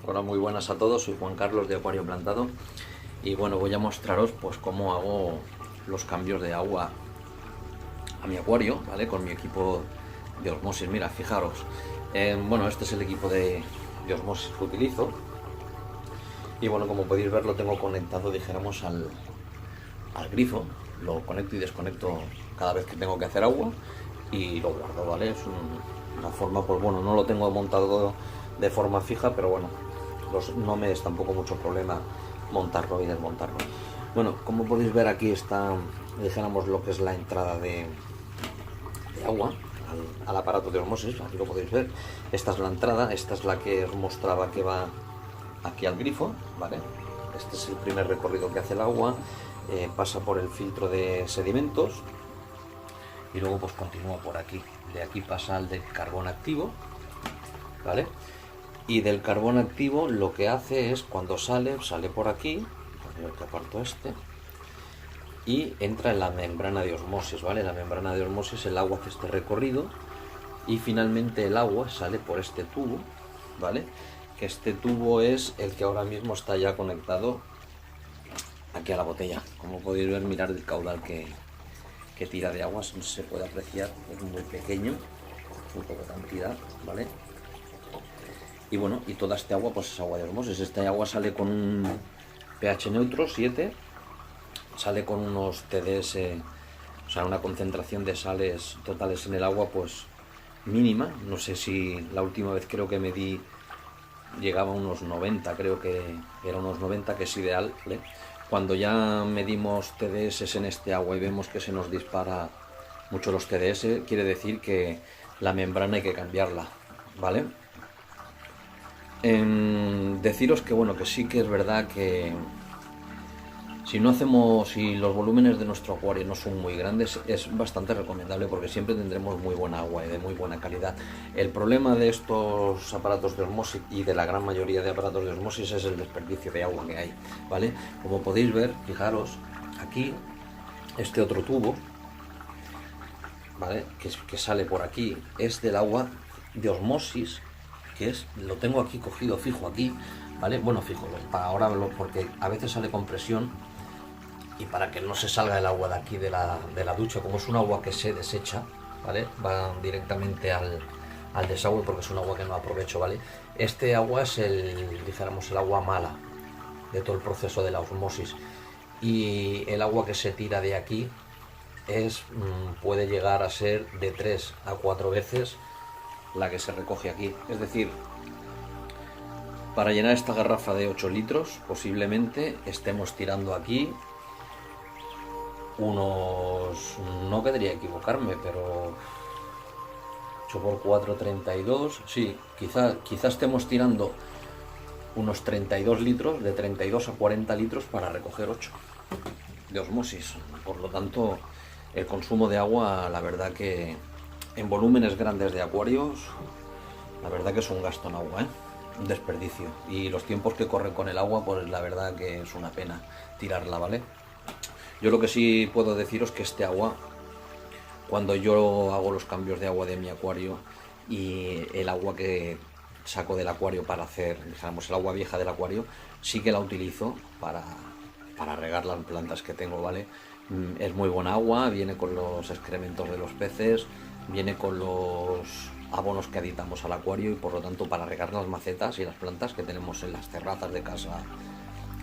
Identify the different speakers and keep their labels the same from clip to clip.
Speaker 1: Hola, muy buenas a todos, soy Juan Carlos de Acuario Plantado y bueno, voy a mostraros pues cómo hago los cambios de agua a mi acuario, ¿vale? Con mi equipo de osmosis. Mira, fijaros, bueno, este es el equipo de osmosis que utilizo y bueno, como podéis ver lo tengo conectado, dijéramos, al grifo. Lo conecto y desconecto cada vez que tengo que hacer agua y lo guardo, ¿vale? Es una forma, pues bueno, no lo tengo montado de forma fija, pero bueno, no me es tampoco mucho problema montarlo y desmontarlo. Bueno, como podéis ver, aquí está, dijéramos, lo que es la entrada de agua al aparato de osmosis. Aquí lo podéis ver. Esta es la entrada, esta es la que os mostraba que va aquí al grifo, ¿vale? Este es el primer recorrido que hace el agua, pasa por el filtro de sedimentos y luego pues continúa por aquí. De aquí pasa al del carbón activo, ¿vale? Y del carbón activo lo que hace es, cuando sale por aquí, que aparto este, y entra en la membrana de osmosis, ¿vale? La membrana de osmosis, el agua hace este recorrido y finalmente el agua sale por este tubo, ¿vale? Que este tubo es el que ahora mismo está ya conectado aquí a la botella. Como podéis ver, mirar el caudal que tira de agua, se puede apreciar, es muy pequeño, muy poca cantidad, ¿vale? Y bueno, y toda este agua pues es agua de osmosis. Esta agua sale con un pH neutro, 7, sale con unos TDS, o sea, una concentración de sales totales en el agua pues mínima. No sé si la última vez creo que medí llegaba a unos 90, creo que era unos 90, que es ideal, ¿vale? Cuando ya medimos TDS en este agua y vemos que se nos dispara mucho los TDS, quiere decir que la membrana hay que cambiarla, ¿vale? Deciros que bueno, que sí que es verdad que si los volúmenes de nuestro acuario no son muy grandes, es bastante recomendable porque siempre tendremos muy buena agua y de muy buena calidad. El problema de estos aparatos de osmosis y de la gran mayoría de aparatos de osmosis es el desperdicio de agua que hay, ¿vale? Como podéis ver, fijaros, aquí este otro tubo, ¿vale? Que sale por aquí, es del agua de osmosis, lo tengo aquí cogido fijo aquí, ¿vale? Bueno, fijo, para ahora, porque a veces sale con presión y para que no se salga el agua de aquí de la ducha, como es un agua que se desecha, ¿vale? Va directamente al desagüe porque es un agua que no aprovecho, ¿vale? Este agua es dijéramos, el agua mala de todo el proceso de la osmosis, y el agua que se tira de aquí puede llegar a ser de 3 a 4 veces la que se recoge aquí. Es decir, para llenar esta garrafa de 8 litros posiblemente estemos tirando aquí unos, no querría equivocarme, pero 8 por 4, 32, sí, quizá estemos tirando unos 32 litros, de 32 a 40 litros para recoger 8 de osmosis. Por lo tanto, el consumo de agua, la verdad que en volúmenes grandes de acuarios, la verdad que es un gasto en agua, ¿eh? Un desperdicio. Y los tiempos que corren con el agua, pues la verdad que es una pena tirarla, ¿vale? Yo lo que sí puedo deciros que este agua, cuando yo hago los cambios de agua de mi acuario y el agua que saco del acuario para hacer, digamos, el agua vieja del acuario, sí que la utilizo para regar las plantas que tengo, ¿vale? Es muy buena agua, viene con los excrementos de los peces, viene con los abonos que aditamos al acuario y por lo tanto para regar las macetas y las plantas que tenemos en las terrazas de casa,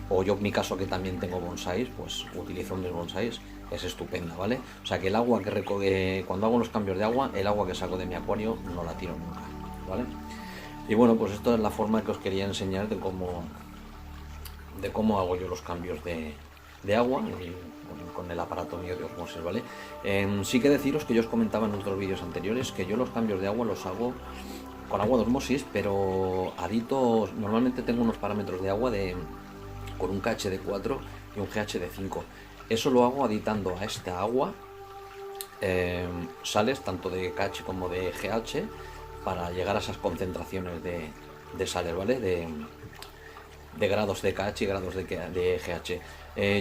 Speaker 1: o yo en mi caso que también tengo bonsáis, pues utilizo mis bonsáis, es estupenda, ¿vale? O sea que el agua que recoge, cuando hago los cambios de agua, el agua que saco de mi acuario no la tiro nunca, ¿vale? Y bueno, pues esto es la forma que os quería enseñar de cómo hago yo los cambios de agua con el aparato mío de osmosis, ¿vale? Sí que deciros que yo os comentaba en otros vídeos anteriores que yo los cambios de agua los hago con agua de osmosis, pero adito, normalmente tengo unos parámetros de agua con un KH de 4 y un GH de 5. Eso lo hago aditando a esta agua sales tanto de KH como de GH para llegar a esas concentraciones de sales, ¿vale? De grados de KH y grados de GH.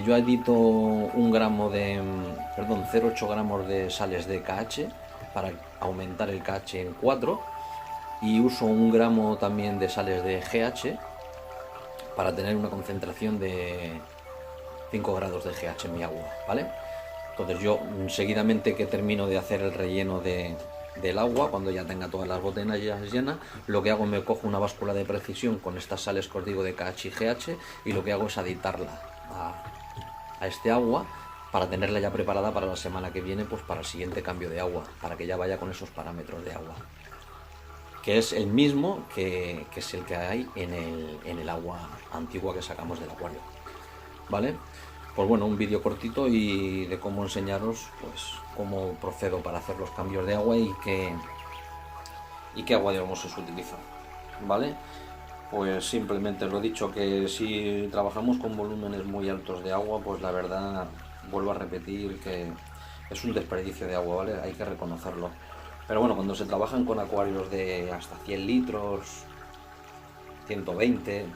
Speaker 1: Yo adito 0,8 gramos de sales de KH para aumentar el KH en 4 y uso 1 gramo también de sales de GH para tener una concentración de 5 grados de GH en mi agua, ¿vale? Entonces yo seguidamente que termino de hacer el relleno del agua, cuando ya tenga todas las botellas llenas, lo que hago, me cojo una báscula de precisión con estas sales que os digo de KH y GH, y lo que hago es aditarla a este agua para tenerla ya preparada para la semana que viene, pues para el siguiente cambio de agua, para que ya vaya con esos parámetros de agua, que es el mismo que es el que hay en el agua antigua que sacamos del acuario, ¿vale? Pues bueno, un vídeo cortito y de cómo enseñaros pues cómo procedo para hacer los cambios de agua y qué agua de osmosis utilizo, ¿vale? Pues simplemente os lo he dicho, que si trabajamos con volúmenes muy altos de agua, pues la verdad, vuelvo a repetir que es un desperdicio de agua, ¿vale? Hay que reconocerlo. Pero bueno, cuando se trabajan con acuarios de hasta 100 litros, 120,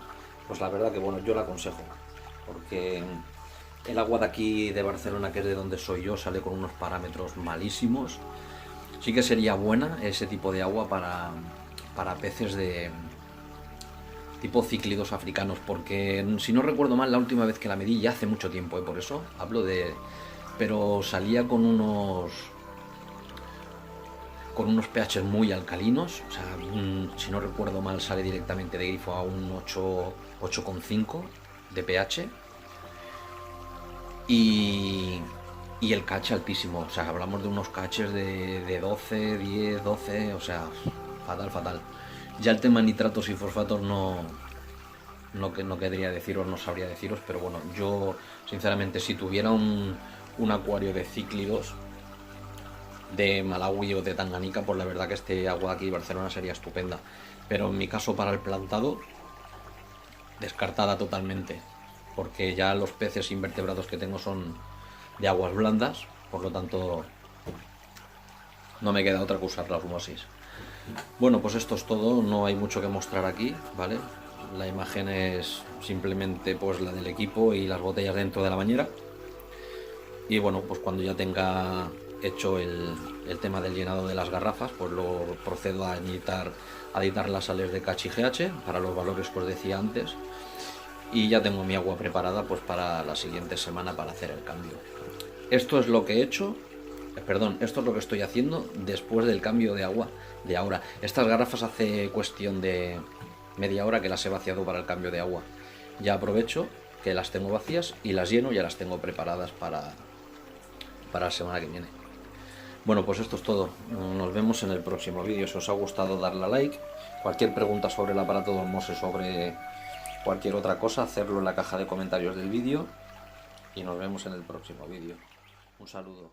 Speaker 1: pues la verdad que bueno, yo la aconsejo, porque el agua de aquí de Barcelona, que es de donde soy yo, sale con unos parámetros malísimos. Sí que sería buena ese tipo de agua para peces de tipo cíclidos africanos, porque si no recuerdo mal, la última vez que la medí, ya hace mucho tiempo, por eso hablo de... pero salía con unos pH muy alcalinos, o sea, si no recuerdo mal, sale directamente de grifo a un 8,5 de pH. Y el KH altísimo, o sea, hablamos de unos KHs de 12, 10, 12, o sea, fatal, fatal. Ya el tema nitratos y fosfatos no querría deciros, no sabría deciros, pero bueno, yo sinceramente si tuviera un acuario de cíclidos de Malawi o de Tanganica, pues la verdad que este agua aquí en Barcelona sería estupenda. Pero en mi caso, para el plantado, descartada totalmente, porque ya los peces invertebrados que tengo son de aguas blandas, por lo tanto no me queda otra que usar la osmosis. Bueno, pues esto es todo, no hay mucho que mostrar aquí, ¿vale? La imagen es simplemente pues la del equipo y las botellas dentro de la bañera. Y bueno, pues cuando ya tenga hecho el tema del llenado de las garrafas, pues lo procedo a aditar las sales de KH y GH para los valores que os decía antes. Y ya tengo mi agua preparada pues para la siguiente semana para hacer el cambio. Esto es lo que he hecho, esto es lo que estoy haciendo después del cambio de agua de ahora. Estas garrafas hace cuestión de media hora que las he vaciado para el cambio de agua. Ya aprovecho que las tengo vacías y las lleno, ya las tengo preparadas para la semana que viene. Bueno, pues esto es todo. Nos vemos en el próximo vídeo. Si os ha gustado, darle a like. Cualquier pregunta sobre el aparato de osmosis, sobre cualquier otra cosa, hacerlo en la caja de comentarios del vídeo. Y nos vemos en el próximo vídeo. Un saludo.